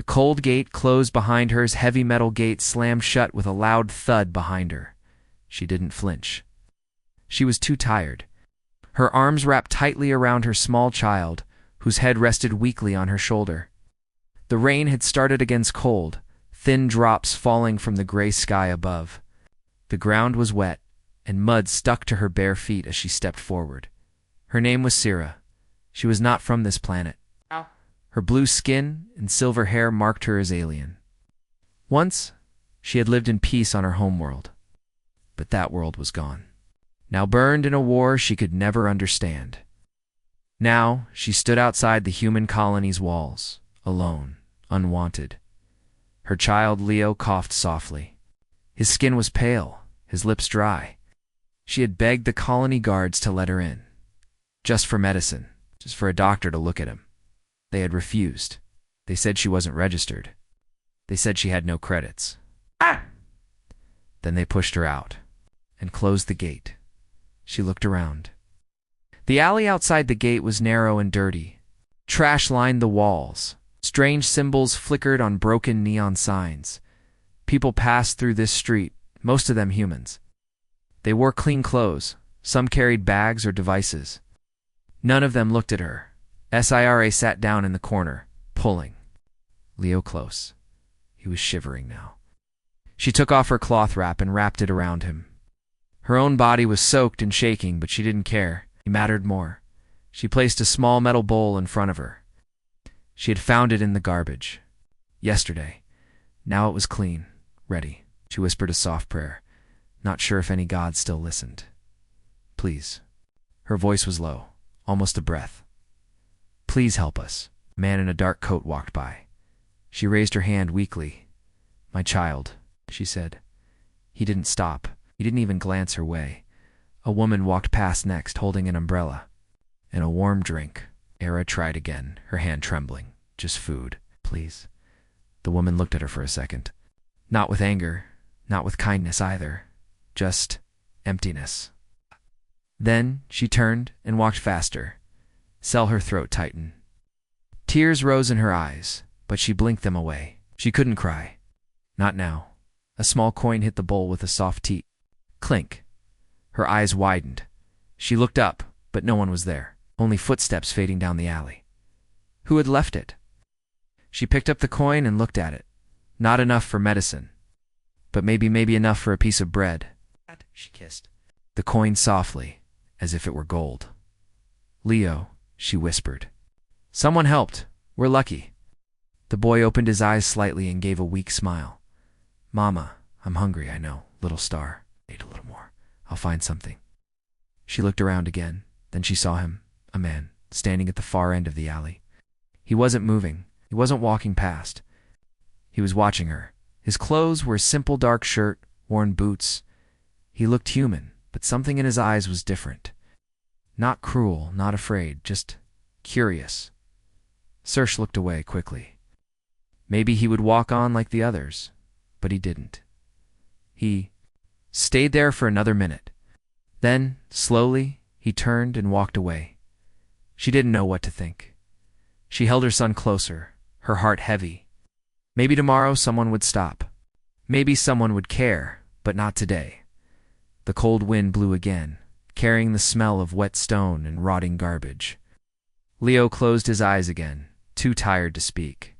The cold gate closed behind her as heavy metal gate slammed shut with a loud thud behind her. She didn't flinch. She was too tired. Her arms wrapped tightly around her small child, whose head rested weakly on her shoulder. The rain had started against cold, thin drops falling from the gray sky above. The ground was wet, and mud stuck to her bare feet as she stepped forward. Her name was Sira. She was not from this planet. Her blue skin and silver hair marked her as alien. Once, she had lived in peace on her homeworld, but that world was gone. Now burned in a war she could never understand. Now, she stood outside the human colony's walls, alone, unwanted. Her child Leo coughed softly. His skin was pale, his lips dry. She had begged the colony guards to let her in. Just for medicine, just for a doctor to look at him. They had refused. They said she wasn't registered. They said she had no credits. Then they pushed her out and closed the gate. She looked around. The alley outside the gate was narrow and dirty. Trash lined the walls. Strange symbols flickered on broken neon signs. People passed through this street, most of them humans. They wore clean clothes. Some carried bags or devices. None of them looked at her. Sira sat down in the corner, pulling Leo close. He was shivering now. She took off her cloth wrap and wrapped it around him. Her own body was soaked and shaking, but she didn't care. It mattered more. She placed a small metal bowl in front of her. She had found it in the garbage. Yesterday. Now it was clean, ready. She whispered a soft prayer, not sure if any god still listened. Please. Her voice was low, almost a breath. Please help us. A man in a dark coat walked by. She raised her hand weakly. My child, she said. He didn't stop. He didn't even glance her way. A woman walked past next, holding an umbrella and a warm drink. Sira tried again, her hand trembling. Just food, please. The woman looked at her for a second. Not with anger, not with kindness either. Just emptiness. Then she turned and walked faster. Her throat tightened. Tears rose in her eyes, but she blinked them away. She couldn't cry. Not now. A small coin hit the bowl with a soft teat. Clink. Her eyes widened. She looked up, but no one was there. Only footsteps fading down the alley. Who had left it? She picked up the coin and looked at it. Not enough for medicine, but maybe enough for a piece of bread. She kissed the coin softly, as if it were gold. Leo, she whispered. Someone helped. We're lucky. The boy opened his eyes slightly and gave a weak smile. Mama, I'm hungry, I know. Little star. Ate a little more. I'll find something. She looked around again. Then she saw him, a man, standing at the far end of the alley. He wasn't moving. He wasn't walking past. He was watching her. His clothes were a simple dark shirt, worn boots. He looked human, but something in his eyes was different. Not cruel, not afraid, just curious. Serge looked away quickly. Maybe he would walk on like the others, but he didn't. He stayed there for another minute. Then, slowly, he turned and walked away. She didn't know what to think. She held her son closer, her heart heavy. Maybe tomorrow someone would stop. Maybe someone would care, but not today. The cold wind blew again, carrying the smell of wet stone and rotting garbage. Leo closed his eyes again, too tired to speak.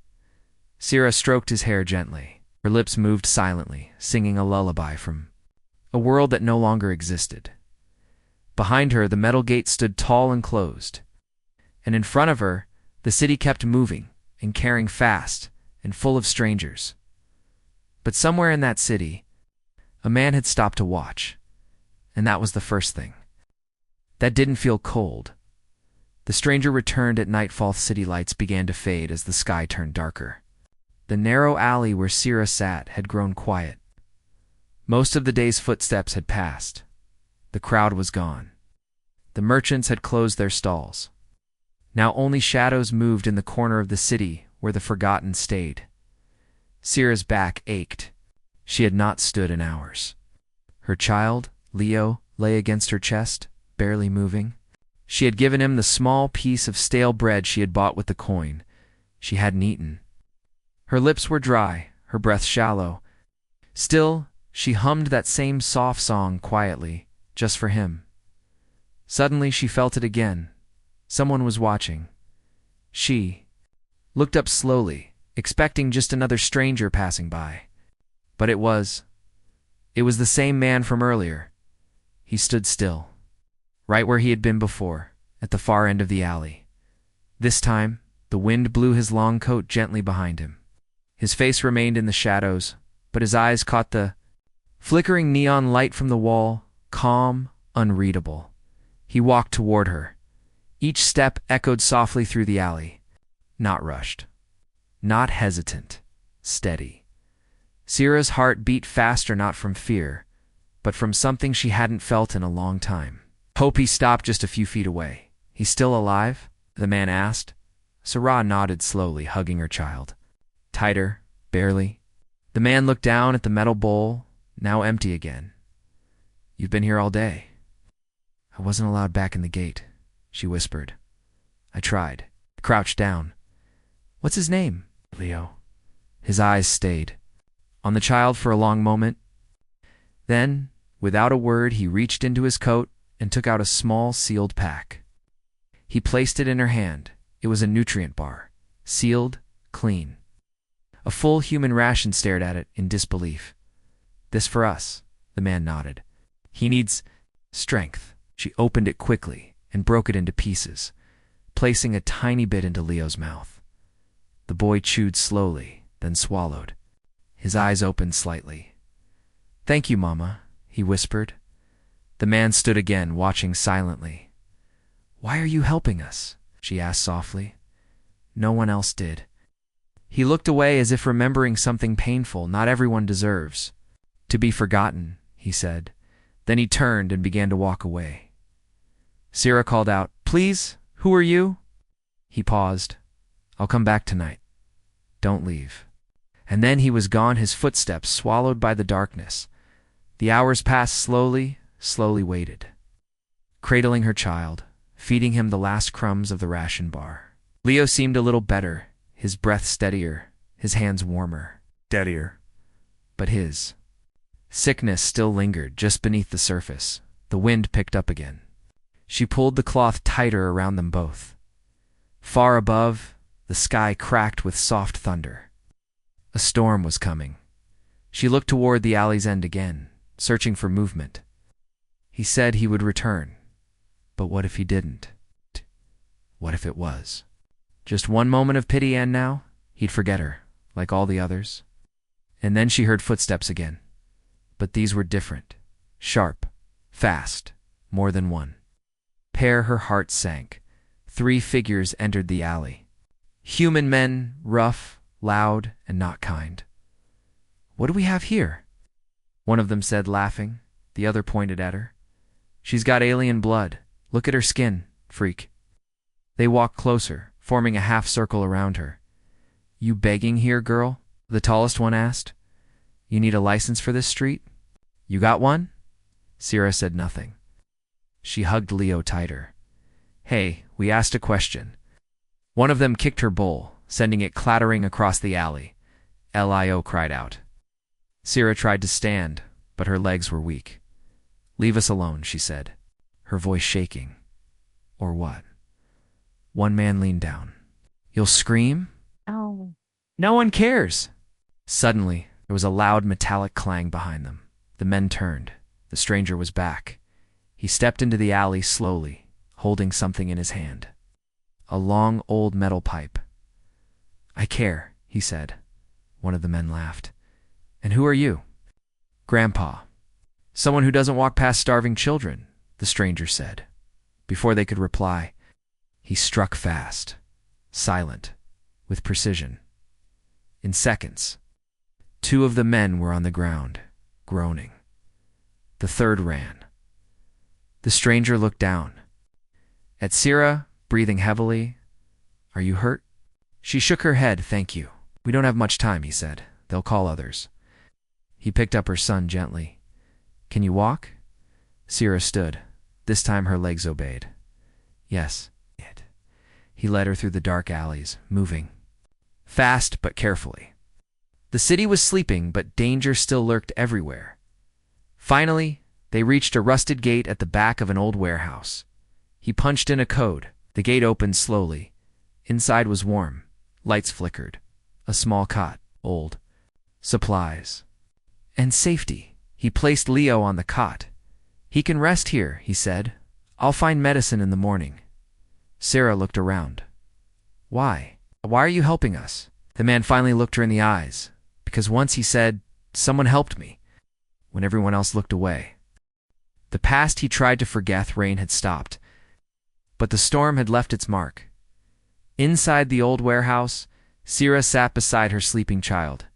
Sira stroked his hair gently. Her lips moved silently, singing a lullaby from a world that no longer existed. Behind her, the metal gate stood tall and closed. And in front of her, the city kept moving and carrying fast and full of strangers. But somewhere in that city, a man had stopped to watch. And that was the first thing. That didn't feel cold. The stranger returned at nightfall. City lights began to fade as the sky turned darker. The narrow alley where Sira sat had grown quiet. Most of the day's footsteps had passed. The crowd was gone. The merchants had closed their stalls. Now only shadows moved in the corner of the city where the forgotten stayed. Sira's back ached. She had not stood in hours. Her child, Leo, lay against her chest, barely moving. She had given him the small piece of stale bread she had bought with the coin. She hadn't eaten. Her lips were dry, her breath shallow. Still, she hummed that same soft song quietly, just for him. Suddenly she felt it again. Someone was watching. She looked up slowly, expecting just another stranger passing by. But it was the same man from earlier. He stood still, right where he had been before, at the far end of the alley. This time, the wind blew his long coat gently behind him. His face remained in the shadows, but his eyes caught the flickering neon light from the wall, calm, unreadable. He walked toward her. Each step echoed softly through the alley. Not rushed. Not hesitant. Steady. Sierra's heart beat faster not from fear, but from something she hadn't felt in a long time. Hope. He stopped just a few feet away. He's still alive? The man asked. Sarah nodded slowly, hugging her child. Tighter, barely. The man looked down at the metal bowl, now empty again. You've been here all day. I wasn't allowed back in the gate, she whispered. I tried. Crouched down. What's his name? Leo. His eyes stayed on the child for a long moment. Then, without a word, he reached into his coat and took out a small sealed pack. He placed it in her hand. It was a nutrient bar, sealed, clean. A full human ration stared at it in disbelief. This for us, the man nodded. He needs strength. She opened it quickly and broke it into pieces, placing a tiny bit into Leo's mouth. The boy chewed slowly, then swallowed. His eyes opened slightly. Thank you, Mama, he whispered. The man stood again, watching silently. Why are you helping us? She asked softly. No one else did. He looked away as if remembering something painful not everyone deserves. To be forgotten, he said. Then he turned and began to walk away. Sierra called out, Please, who are you? He paused. I'll come back tonight. Don't leave. And then he was gone, his footsteps swallowed by the darkness. The hours passed slowly, slowly waited. Cradling her child, feeding him the last crumbs of the ration bar. Leo seemed a little better, his breath steadier, his hands warmer. Steadier. But his sickness still lingered just beneath the surface. The wind picked up again. She pulled the cloth tighter around them both. Far above, the sky cracked with soft thunder. A storm was coming. She looked toward the alley's end again, searching for movement. He said he would return. But what if he didn't? What if it was? Just one moment of pity, and now he'd forget her, like all the others. And then she heard footsteps again. But these were different. Sharp, fast, more than one. Her heart sank. 3 figures entered the alley. Human men, rough, loud, and not kind. What do we have here? One of them said, laughing. The other pointed at her. She's got alien blood. Look at her skin, freak. They walked closer, forming a half circle around her. You begging here, girl? The tallest one asked. You need a license for this street? You got one? Sierra said nothing. She hugged Leo tighter. Hey, we asked a question. One of them kicked her bowl, sending it clattering across the alley. Lio cried out. Sierra tried to stand, but her legs were weak. Leave us alone, she said, her voice shaking. Or what? One man leaned down. You'll scream? Oh. No one cares. Suddenly, there was a loud metallic clang behind them. The men turned. The stranger was back. He stepped into the alley slowly, holding something in his hand. A long, old metal pipe. I care, he said. One of the men laughed. And who are you? Grandpa. Someone who doesn't walk past starving children, the stranger said. Before they could reply, he struck fast, silent, with precision. In seconds, 2 of the men were on the ground, groaning. The third ran. The stranger looked down. At Sierra, breathing heavily. Are you hurt? She shook her head. Thank you. We don't have much time, he said. They'll call others. He picked up her son gently. Can you walk? Sierra stood. This time her legs obeyed. Yes. He led her through the dark alleys, moving. Fast but carefully. The city was sleeping, but danger still lurked everywhere. Finally, they reached a rusted gate at the back of an old warehouse. He punched in a code. The gate opened slowly. Inside was warm. Lights flickered. A small cot. Old. Supplies. And safety. He placed Leo on the cot. "He can rest here," he said. "I'll find medicine in the morning." Sarah looked around. "Why? Why are you helping us?" The man finally looked her in the eyes. "Because once," he said, "someone helped me," when everyone else looked away. The past he tried to forget, rain had stopped. But the storm had left its mark. Inside the old warehouse, Sarah sat beside her sleeping child.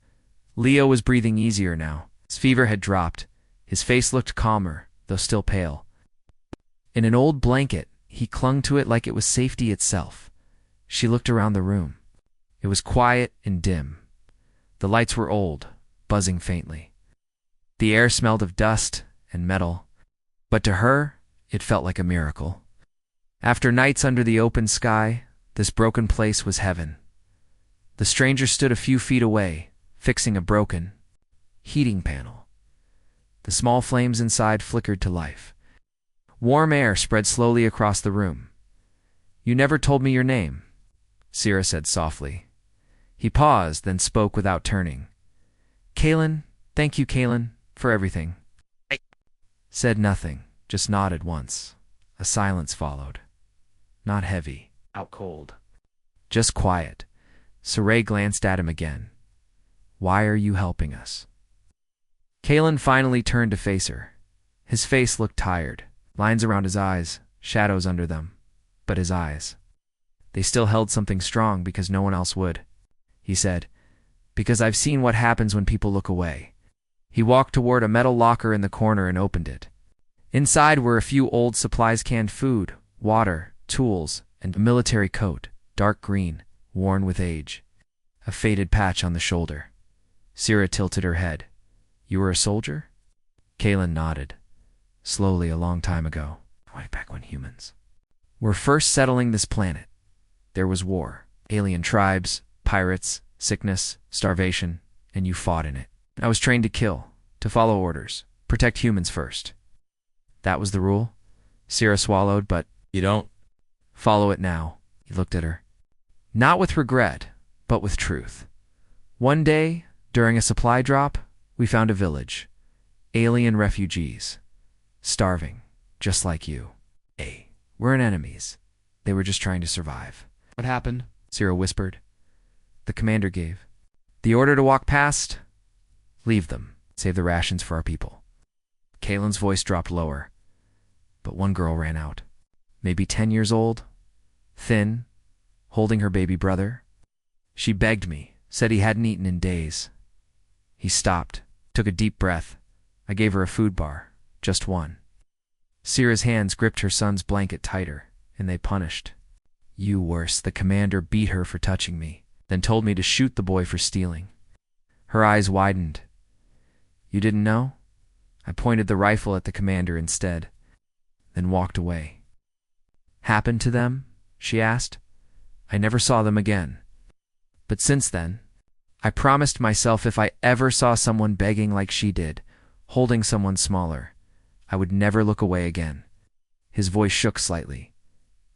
Leo was breathing easier now. His fever had dropped. His face looked calmer, though still pale. In an old blanket, he clung to it like it was safety itself. She looked around the room. It was quiet and dim. The lights were old, buzzing faintly. The air smelled of dust and metal, but to her, it felt like a miracle. After nights under the open sky, this broken place was heaven. The stranger stood a few feet away, fixing a broken heating panel. The small flames inside flickered to life. Warm air spread slowly across the room. "You never told me your name," Sarah said softly. He paused, then spoke without turning. "Kaylin, thank you, Kaylin, for everything." I said nothing, just nodded once. A silence followed. Not heavy, out cold. Just quiet. Saray glanced at him again. "Why are you helping us?" Kaylin finally turned to face her. His face looked tired. Lines around his eyes, shadows under them. But his eyes. They still held something strong because no one else would. He said, "Because I've seen what happens when people look away." He walked toward a metal locker in the corner and opened it. Inside were a few old supplies, canned food, water, tools, and a military coat, dark green, worn with age. A faded patch on the shoulder. Sarah tilted her head. "You were a soldier?" Kaylin nodded. "Slowly, a long time ago. Way back when humans were first settling this planet. There was war, alien tribes, pirates, sickness, starvation, and you fought in it. I was trained to kill, to follow orders, protect humans first." "That was the rule?" Sarah swallowed, "but you don't follow it now." He looked at her. "Not with regret, but with truth. One day, during a supply drop, we found a village. Alien refugees. Starving, just like you. Weren't enemies. They were just trying to survive." "What happened?" Sarah whispered. The commander gave the order to walk past. "Leave them. Save the rations for our people." Kaylin's voice dropped lower. But one girl ran out. Maybe 10 years old. Thin. Holding her baby brother. She begged me. Said he hadn't eaten in days. He stopped. Took a deep breath. I gave her a food bar. Just one. Sarah's hands gripped her son's blanket tighter, and they punished. "You worse." The commander beat her for touching me, then told me to shoot the boy for stealing. Her eyes widened. "You didn't know?" I pointed the rifle at the commander instead, then walked away. "Happened to them?" she asked. "I never saw them again. But since then, I promised myself if I ever saw someone begging like she did, holding someone smaller, I would never look away again." His voice shook slightly.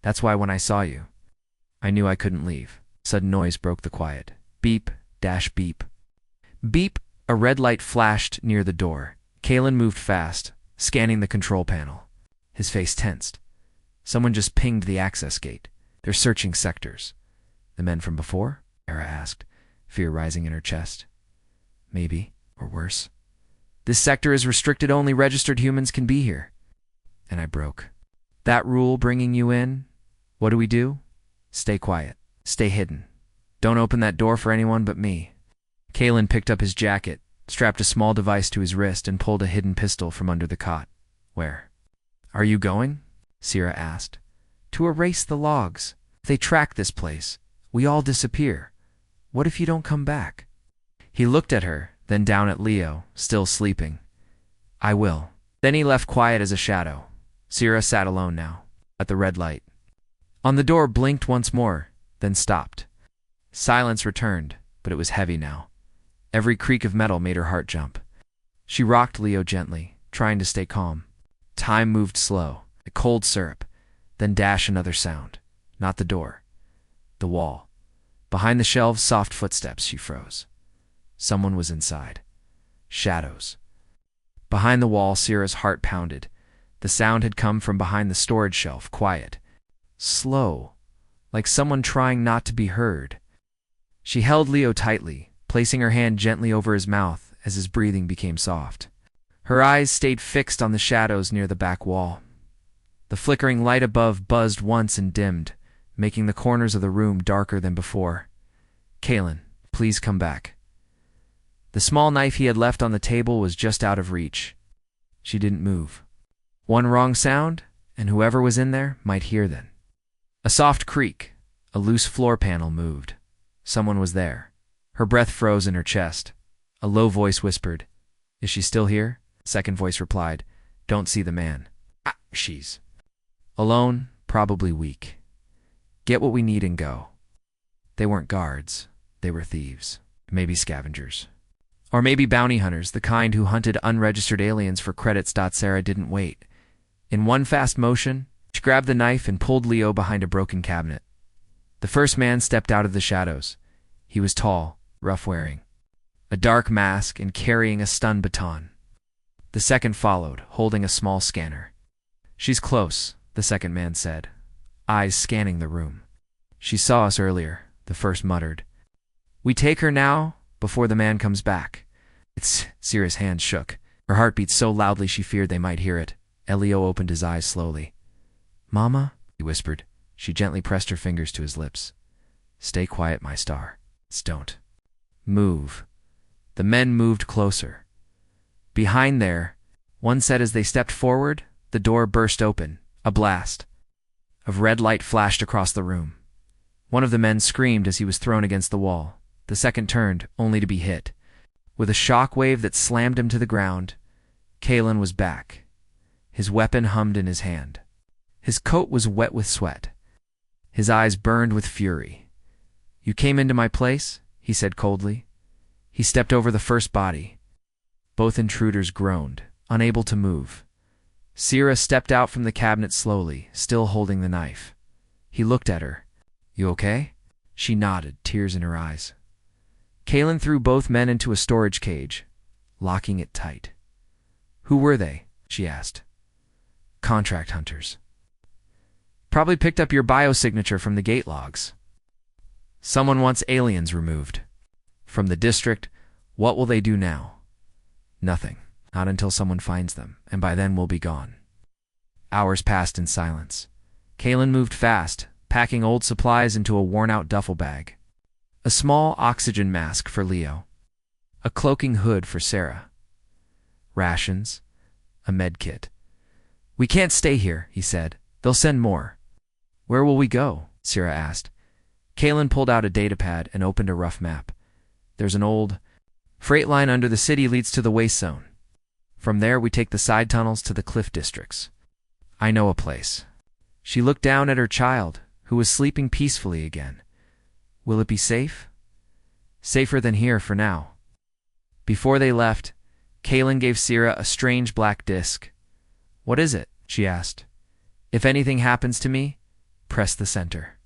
"That's why when I saw you, I knew I couldn't leave." Sudden noise broke the quiet. Beep, dash beep. Beep, a red light flashed near the door. Kaylin moved fast, scanning the control panel. His face tensed. Someone just pinged the access gate. They're searching sectors. "The men from before?" Era asked, fear rising in her chest. "Maybe, or worse. This sector is restricted, only registered humans can be here." And I broke. "That rule bringing you in? What do we do?" "Stay quiet. Stay hidden. Don't open that door for anyone but me." Kaylin picked up his jacket, strapped a small device to his wrist, and pulled a hidden pistol from under the cot. "Where are you going?" Sarah asked. "To erase the logs. If they track this place, we all disappear. What if you don't come back?" He looked at her, then down at Leo, still sleeping. "I will." Then he left quiet as a shadow. Sarah sat alone now, at the red light. On the door blinked once more, then stopped. Silence returned, but it was heavy now. Every creak of metal made her heart jump. She rocked Leo gently, trying to stay calm. Time moved slow, like cold syrup, then dash another sound. Not the door. The wall. Behind the shelves, soft footsteps. She froze. Someone was inside. Shadows. Behind the wall, Sierra's heart pounded. The sound had come from behind the storage shelf, quiet. Slow, like someone trying not to be heard. She held Leo tightly, placing her hand gently over his mouth as his breathing became soft. Her eyes stayed fixed on the shadows near the back wall. The flickering light above buzzed once and dimmed, making the corners of the room darker than before. "Kalen, please come back." The small knife he had left on the table was just out of reach. She didn't move. One wrong sound, and whoever was in there might hear then. A soft creak, a loose floor panel moved. Someone was there. Her breath froze in her chest. A low voice whispered, "Is she still here?" Second voice replied, "Don't see the man." She's alone, probably weak. Get what we need and go." They weren't guards. They were thieves. Maybe scavengers. Or maybe bounty hunters, the kind who hunted unregistered aliens for credits. Sarah didn't wait. In one fast motion, she grabbed the knife and pulled Leo behind a broken cabinet. The first man stepped out of the shadows. He was tall, rough-wearing, a dark mask and carrying a stun baton. The second followed, holding a small scanner. "She's close," the second man said, eyes scanning the room. "She saw us earlier," the first muttered. "We take her now, before the man comes back." Sierra's hand shook. Her heart beat so loudly she feared they might hear it. Leo opened his eyes slowly. "Mama?" he whispered. She gently pressed her fingers to his lips. "Stay quiet, my star. Don't move." The men moved closer. Behind there, one said as they stepped forward, the door burst open. A blast of red light flashed across the room. One of the men screamed as he was thrown against the wall. The second turned, only to be hit. With a shock wave that slammed him to the ground, Kalen was back. His weapon hummed in his hand. His coat was wet with sweat. His eyes burned with fury. "You came into my place?" he said coldly. He stepped over the first body. Both intruders groaned, unable to move. Sierra stepped out from the cabinet slowly, still holding the knife. He looked at her. "You okay?" She nodded, tears in her eyes. Kalen threw both men into a storage cage, locking it tight. "Who were they?" she asked. "Contract hunters. Probably picked up your biosignature from the gate logs. Someone wants aliens removed. From the district, what will they do now?" "Nothing. Not until someone finds them, and by then we'll be gone." Hours passed in silence. Kalen moved fast, packing old supplies into a worn-out duffel bag. A small oxygen mask for Leo. A cloaking hood for Sarah. Rations. A med kit. "We can't stay here," he said. "They'll send more." "Where will we go?" Sarah asked. Kalen pulled out a datapad and opened a rough map. "There's an old freight line under the city leads to the waste zone. From there we take the side tunnels to the cliff districts. I know a place." She looked down at her child, who was sleeping peacefully again. "Will it be safe?" "Safer than here for now." Before they left, Kalen gave Sierra a strange black disc. "What is it?" she asked. "If anything happens to me, press the center.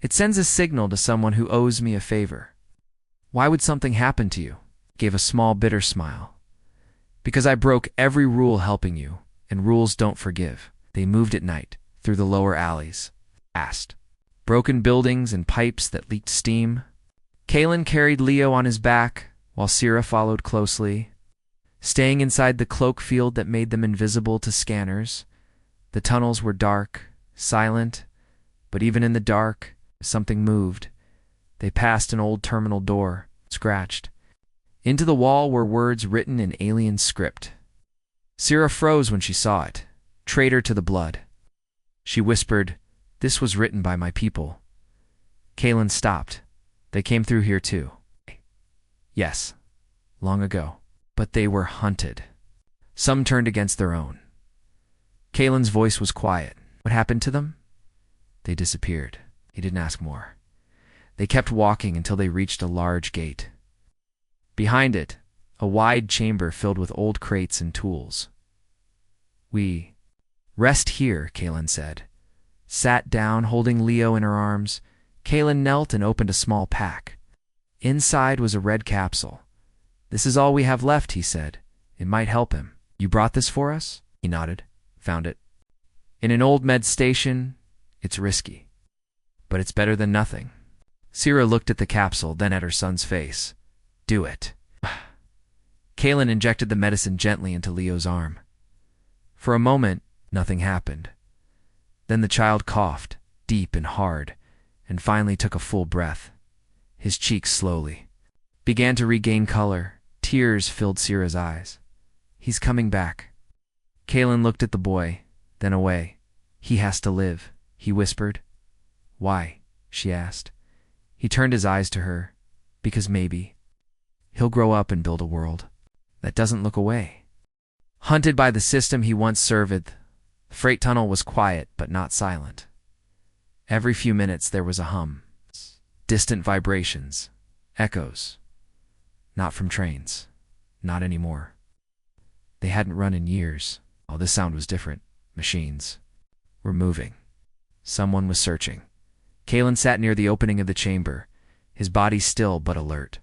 It sends a signal to someone who owes me a favor." "Why would something happen to you?" Gave a small bitter smile. "Because I broke every rule helping you, and rules don't forgive." They moved at night, through the lower alleys. Fast. Broken buildings and pipes that leaked steam. Kalen carried Leo on his back, while Sierra followed closely, staying inside the cloak field that made them invisible to scanners. The tunnels were dark, silent, but even in the dark, something moved. They passed an old terminal door, scratched. Into the wall were words written in alien script. Sierra froze when she saw it. "Traitor to the blood." She whispered, "This was written by my people." Kalen stopped. "They came through here too." "Yes, long ago. But they were hunted. Some turned against their own." Kalen's voice was quiet. "What happened to them?" "They disappeared." He didn't ask more. They kept walking until they reached a large gate. Behind it, a wide chamber filled with old crates and tools. "We rest here," Kaylin said. Sat down, holding Leo in her arms. Kaylin knelt and opened a small pack. Inside was a red capsule. "This is all we have left," he said. "It might help him." "You brought this for us?" He nodded. "Found it in an old med station. It's risky, but it's better than nothing." Sierra looked at the capsule, then at her son's face. "Do it." Kaylin injected the medicine gently into Leo's arm. For a moment, nothing happened. Then the child coughed, deep and hard, and finally took a full breath. His cheeks slowly began to regain color. Tears filled Sierra's eyes. "He's coming back." Kaylin looked at the boy, then away. "He has to live," he whispered. "Why?" she asked. He turned his eyes to her. "Because maybe he'll grow up and build a world that doesn't look away." Hunted by the system he once served, the freight tunnel was quiet but not silent. Every few minutes there was a hum. Distant vibrations, echoes. Not from trains. Not anymore. They hadn't run in years. Oh, this sound was different. Machines were moving. Someone was searching. Kaylin sat near the opening of the chamber, his body still but alert.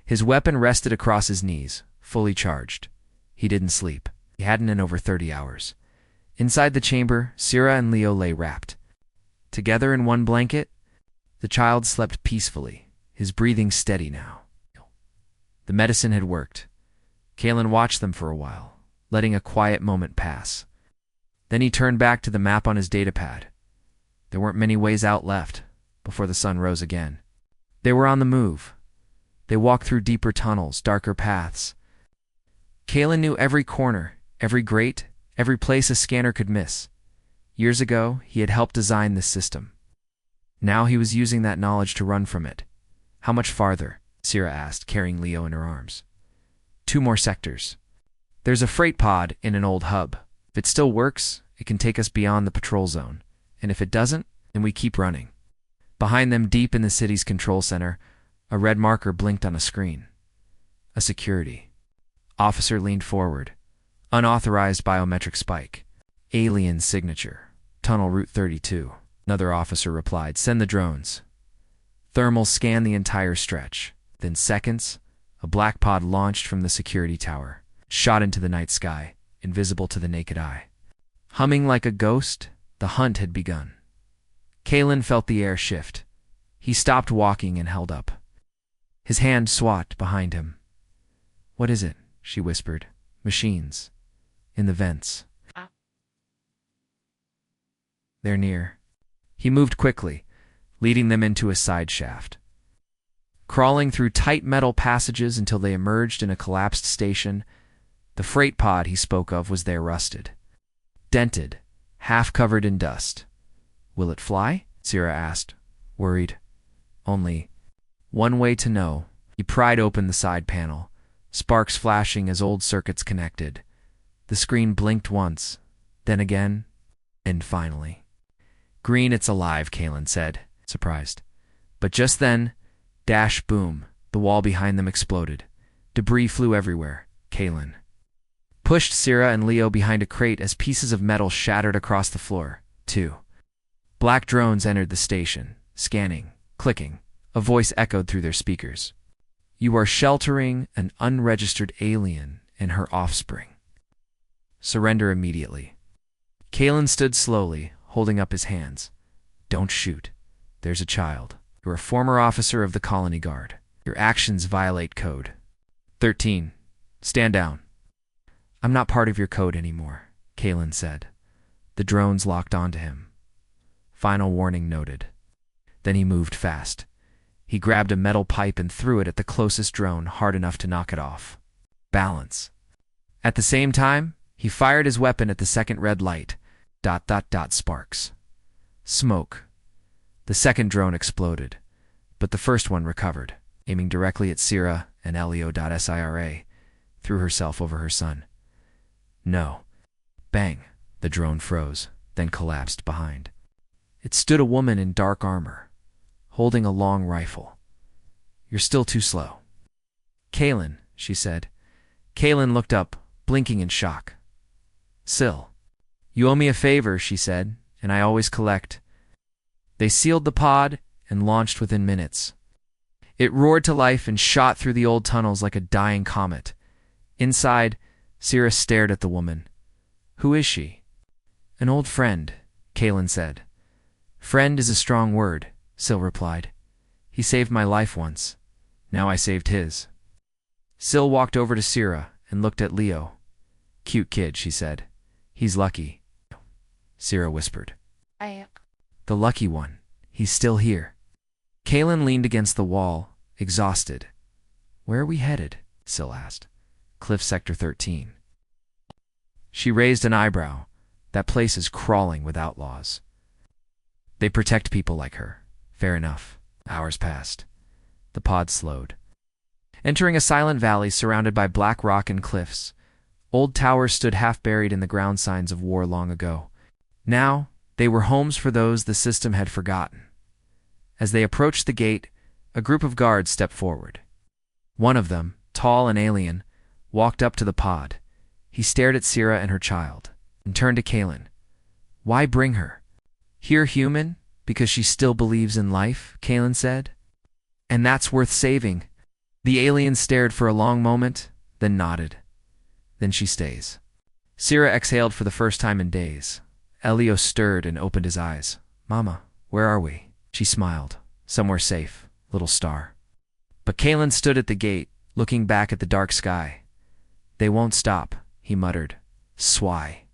His weapon rested across his knees, fully charged. He didn't sleep. He hadn't in over 30 hours. Inside the chamber, Sierra and Leo lay wrapped. Together in one blanket, the child slept peacefully, his breathing steady now. The medicine had worked. Kaylin watched them for a while, letting a quiet moment pass. Then he turned back to the map on his datapad. There weren't many ways out left before the sun rose again. They were on the move. They walked through deeper tunnels, darker paths. Kaylin knew every corner, every grate, every place a scanner could miss. Years ago, he had helped design this system. Now he was using that knowledge to run from it. "How much farther?" Sierra asked, carrying Leo in her arms. 2 more sectors. There's a freight pod in an old hub. If it still works, it can take us beyond the patrol zone. And if it doesn't, then we keep running." Behind them, deep in the city's control center, a red marker blinked on a screen. A security officer leaned forward. "Unauthorized biometric spike. Alien signature. Tunnel Route 32. Another officer replied, "Send the drones." Thermals scanned the entire stretch. Within seconds, a black pod launched from the security tower, shot into the night sky, invisible to the naked eye. Humming like a ghost, the hunt had begun. Kaylin felt the air shift. He stopped walking and held up. His hand swatted behind him. "What is it?" she whispered. "Machines. In the vents. They're near." He moved quickly, leading them into a side shaft. Crawling through tight metal passages until they emerged in a collapsed station, the freight pod he spoke of was there, rusted, dented, half covered in dust. "Will it fly?" Sierra asked, worried. "Only one way to know." He pried open the side panel, sparks flashing as old circuits connected. The screen blinked once, then again, and finally. "Green, it's alive," Kaylin said, surprised. But just then, dash boom, the wall behind them exploded. Debris flew everywhere. Kaylin pushed Sierra and Leo behind a crate as pieces of metal shattered across the floor. 2 black drones entered the station, scanning, clicking. A voice echoed through their speakers. "You are sheltering an unregistered alien and her offspring. Surrender immediately." Kaylin stood slowly, holding up his hands. "Don't shoot. There's a child. You're a former officer of the Colony Guard. Your actions violate code. 13. Stand down." "I'm not part of your code anymore," Kaylin said. The drones locked onto him. Final warning noted. Then he moved fast. He grabbed a metal pipe and threw it at the closest drone hard enough to knock it off. Balance. At the same time, he fired his weapon at the second red light. ... Sparks. Smoke. The second drone exploded, but the first one recovered, aiming directly at Sierra and Elio.Sira, threw herself over her son. "No." Bang. The drone froze, then collapsed behind. It stood a woman in dark armor, holding a long rifle. "You're still too slow." Kaylin, she said. Kaylin looked up, blinking in shock. Sil. You owe me a favor, she said, and I always collect. They sealed the pod and launched within minutes. It roared to life and shot through the old tunnels like a dying comet. Inside, Syrah stared at the woman. Who is she? An old friend, Kaylin said. Friend is a strong word, Sil replied. He saved my life once. Now I saved his. Sil walked over to Syrah and looked at Leo. Cute kid, she said. He's lucky. Syrah whispered. The lucky one. He's still here. Kaylin leaned against the wall, exhausted. Where are we headed? Sil asked. Cliff Sector 13. She raised an eyebrow. That place is crawling with outlaws. They protect people like her. Fair enough. Hours passed. The pod slowed. Entering a silent valley surrounded by black rock and cliffs, old towers stood half-buried in the ground signs of war long ago. Now, they were homes for those the system had forgotten. As they approached the gate, a group of guards stepped forward. One of them, tall and alien, walked up to the pod. He stared at Syrah and her child, and turned to Kaylin. Why bring her? Here human, because she still believes in life, Kaylin said. And that's worth saving. The alien stared for a long moment, then nodded. Then she stays. Syrah exhaled for the first time in days. Elio stirred and opened his eyes. Mama, where are we? She smiled. Somewhere safe, little star. But Kaylin stood at the gate, looking back at the dark sky. They won't stop, he muttered. Swy.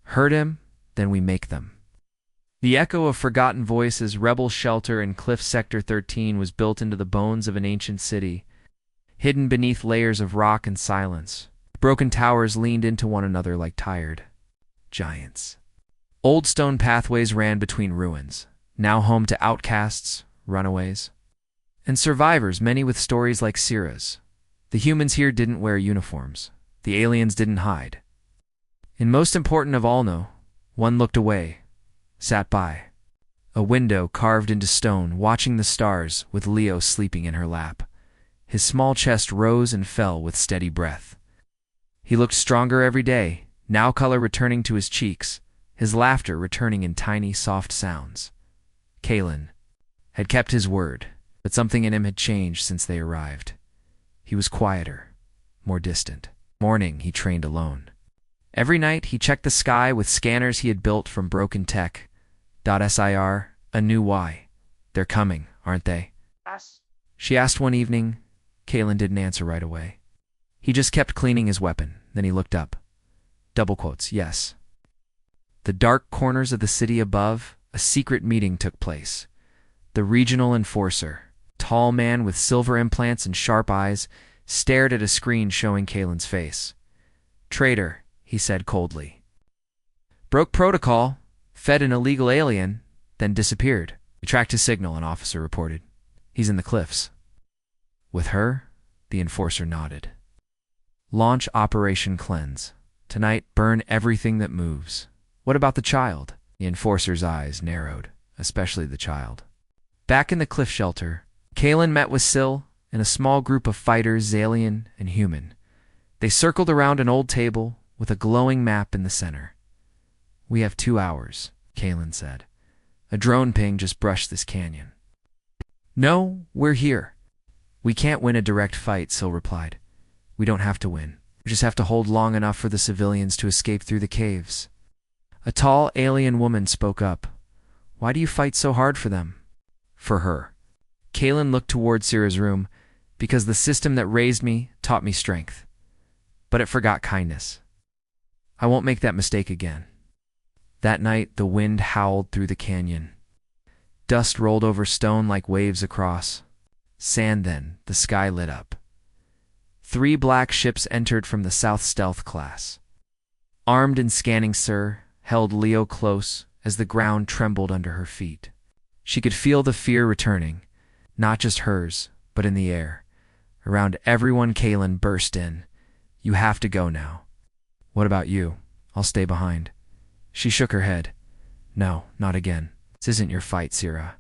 Hurt him, then we make them. The echo of forgotten voices, rebel shelter in Cliff Sector 13 was built into the bones of an ancient city, hidden beneath layers of rock and silence. Broken towers leaned into one another like tired giants. Old stone pathways ran between ruins, now home to outcasts, runaways, and survivors, many with stories like Syrah's. The humans here didn't wear uniforms. The aliens didn't hide. And most important of all, no, one looked away, sat by. A window carved into stone, watching the stars with Leo sleeping in her lap. His small chest rose and fell with steady breath. He looked stronger every day, now color returning to his cheeks, his laughter returning in tiny, soft sounds. Kaylin had kept his word, but something in him had changed since they arrived. He was quieter, more distant. Morning, he trained alone. Every night, he checked the sky with scanners he had built from broken tech. .SIR, a new Y. They're coming, aren't they? She asked one evening. Kaylin didn't answer right away. He just kept cleaning his weapon. Then he looked up. Double quotes, yes. The dark corners of the city above, a secret meeting took place. The regional enforcer, tall man with silver implants and sharp eyes, stared at a screen showing Kaylin's face. Traitor, he said coldly. Broke protocol, fed an illegal alien, then disappeared. We tracked his signal, an officer reported. He's in the cliffs. With her, the enforcer nodded. Launch Operation Cleanse. Tonight, burn everything that moves. What about the child? The enforcer's eyes narrowed, especially the child. Back in the cliff shelter, Kaylin met with Sil and a small group of fighters, Zalian and human. They circled around an old table with a glowing map in the center. We have 2 hours, Kaylin said. A drone ping just brushed this canyon. No, we're here. We can't win a direct fight, Sil replied. We don't have to win. We just have to hold long enough for the civilians to escape through the caves. A tall alien woman spoke up. Why do you fight so hard for them? For her. Kaylin looked toward Syrah's room, because the system that raised me taught me strength. But it forgot kindness. I won't make that mistake again. That night, the wind howled through the canyon. Dust rolled over stone like waves across. Sand then, the sky lit up. 3 black ships entered from the South Stealth class. Armed and scanning, Sir held Leo close as the ground trembled under her feet. She could feel the fear returning, not just hers, but in the air. Around everyone, Kaylin burst in. You have to go now. What about you? I'll stay behind. She shook her head. No, not again. This isn't your fight, Syrah.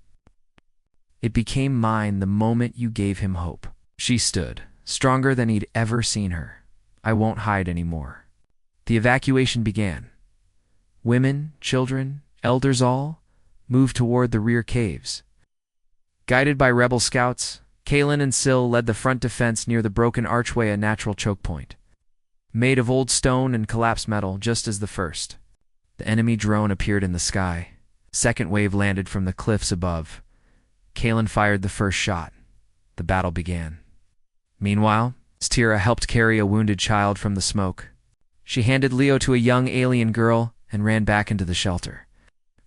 It became mine the moment you gave him hope. She stood, stronger than he'd ever seen her. I won't hide anymore. The evacuation began. Women, children, elders all moved toward the rear caves. Guided by rebel scouts, Kalen and Syl led the front defense near the broken archway, a natural choke point. Made of old stone and collapsed metal, just as the first. The enemy drone appeared in the sky. Second wave landed from the cliffs above. Kalen fired the first shot. The battle began. Meanwhile, Stira helped carry a wounded child from the smoke. She handed Leo to a young alien girl and ran back into the shelter.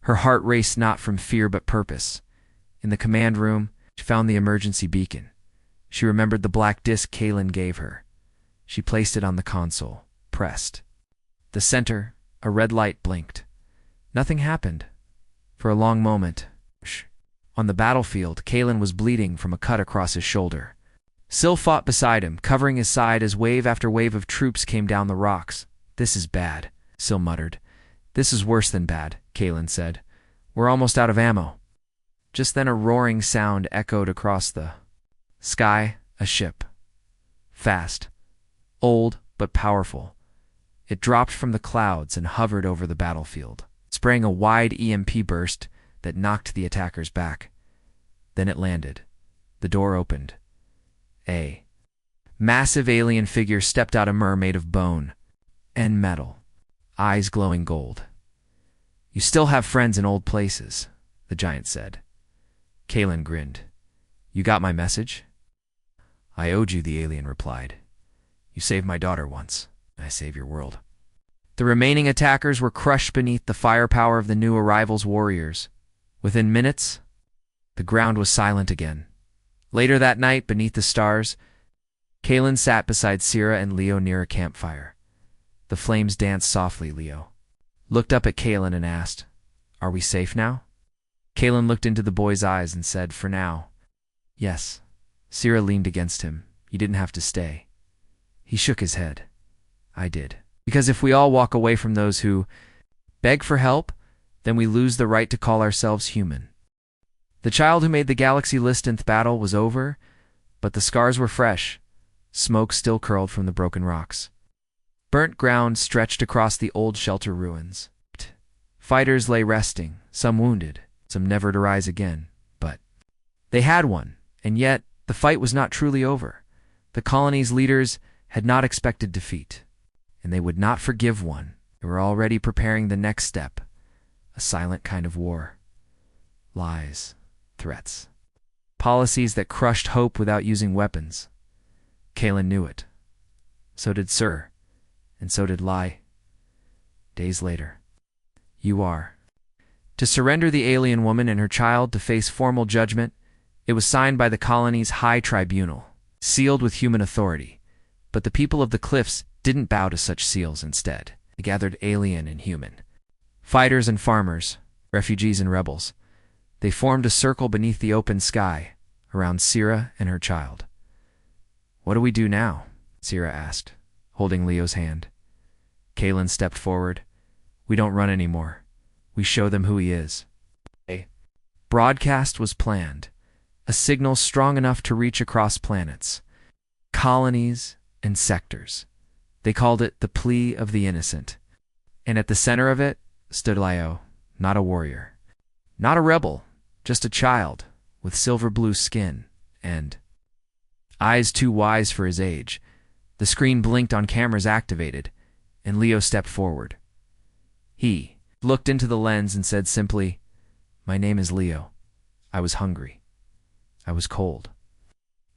Her heart raced not from fear but purpose. In the command room, she found the emergency beacon. She remembered the black disc Kalen gave her. She placed it on the console, pressed. The center, a red light blinked. Nothing happened. For a long moment. On the battlefield, Kalen was bleeding from a cut across his shoulder. Syl fought beside him, covering his side as wave after wave of troops came down the rocks. "This is bad," Syl muttered. "This is worse than bad," Kalen said. "We're almost out of ammo." Just then a roaring sound echoed across the sky, a ship. Fast. Old, but powerful. It dropped from the clouds and hovered over the battlefield, spraying a wide EMP burst that knocked the attackers back. Then it landed. The door opened. A massive alien figure stepped out, a mermaid of bone and metal, eyes glowing gold. "You still have friends in old places," the giant said. Kalen grinned. "You got my message?" "I owed you," the alien replied. "You saved my daughter once. I save your world." The remaining attackers were crushed beneath the firepower of the new arrival's warriors. Within minutes, the ground was silent again. Later that night, beneath the stars, Kalen sat beside Sierra and Leo near a campfire. The flames danced softly. Leo looked up at Kalen and asked, "Are we safe now?" Kalen looked into the boy's eyes and said, "For now, yes." Sierra leaned against him. "You didn't have to stay." He shook his head. "I did. Because if we all walk away from those who beg for help, then we lose the right to call ourselves human." The child who made the Galaxy Listith battle was over, but the scars were fresh. Smoke still curled from the broken rocks. Burnt ground stretched across the old shelter ruins. Fighters lay resting, some wounded, some never to rise again, but they had won, and yet the fight was not truly over. The colony's leaders had not expected defeat, and they would not forgive one. They were already preparing the next step, a silent kind of war. Lies, threats, policies that crushed hope without using weapons. Kalen knew it. So did Sir, and so did Lai. Days later. "You are to surrender the alien woman and her child to face formal judgment." It was signed by the colony's high tribunal, sealed with human authority. But the people of the cliffs didn't bow to such seals. Instead, they gathered alien and human, fighters and farmers, refugees and rebels. They formed a circle beneath the open sky, around Sierra and her child. "What do we do now?" Sierra asked, holding Leo's hand. Kalen stepped forward. "We don't run anymore. We show them who he is." A broadcast was planned, a signal strong enough to reach across planets, colonies, and sectors. They called it the plea of the innocent. And at the center of it stood Leo, not a warrior, not a rebel, just a child with silver blue skin and eyes too wise for his age. The screen blinked on cameras activated, and Leo stepped forward. He looked into the lens and said simply, "My name is Leo. I was hungry. I was cold.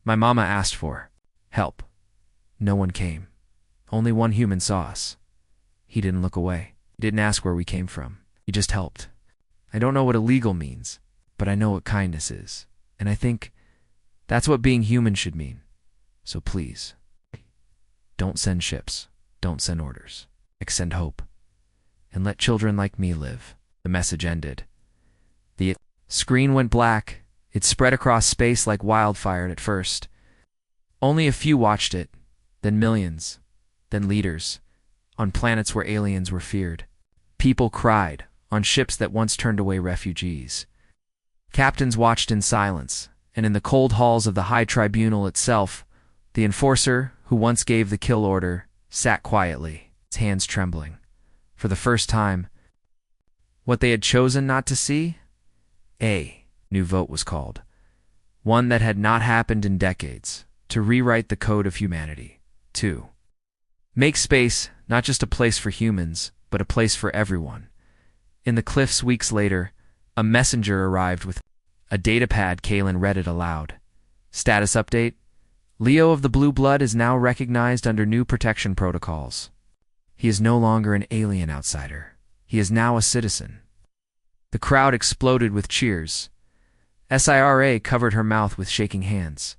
My mama asked for help. No one came. Only one human saw us. He didn't look away. He didn't ask where we came from. He just helped. I don't know what illegal means, but I know what kindness is. And I think that's what being human should mean. So please, don't send ships. Don't send orders. Extend hope. And let children like me live." The message ended. The screen went black. It spread across space like wildfire at first. Only a few watched it, then millions, then leaders, on planets where aliens were feared. People cried, on ships that once turned away refugees. Captains watched in silence, and in the cold halls of the High Tribunal itself, The enforcer, who once gave the kill order, sat quietly, his hands trembling. For the first time, what they had chosen not to see? A new vote was called. One that had not happened in decades, to rewrite the code of humanity. 2. Make space not just a place for humans, but a place for everyone. In the cliffs weeks later, a messenger arrived with a datapad. Kalen read it aloud. Status update. Leo of the Blue Blood is now recognized under new protection protocols. He is no longer an alien outsider. He is now a citizen. The crowd exploded with cheers. SIRA covered her mouth with shaking hands.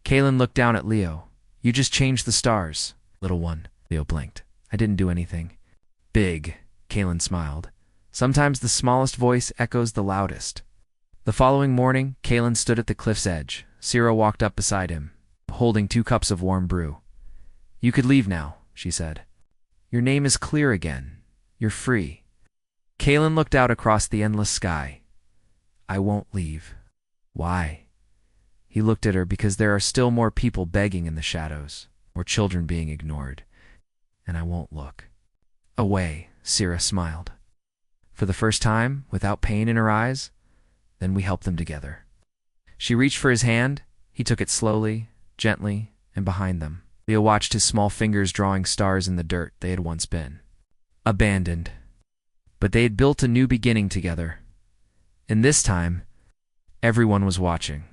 Kalen looked down at Leo. You just changed the stars, little one. Leo blinked. I didn't do anything. Big, Kalen smiled. Sometimes the smallest voice echoes the loudest. The following morning, Kalen stood at the cliff's edge. Sierra walked up beside him, holding 2 cups of warm brew. You could leave now, she said. Your name is clear again. You're free. Kalen looked out across the endless sky. I won't leave. Why? He looked at her because there are still more people begging in the shadows, more children being ignored. And I won't look. Away, Sierra smiled. For the first time, without pain in her eyes, then we helped them together. She reached for his hand. He took it slowly, gently, and behind them. Leo watched his small fingers drawing stars in the dirt they had once been. Abandoned. But they had built a new beginning together. And this time, everyone was watching.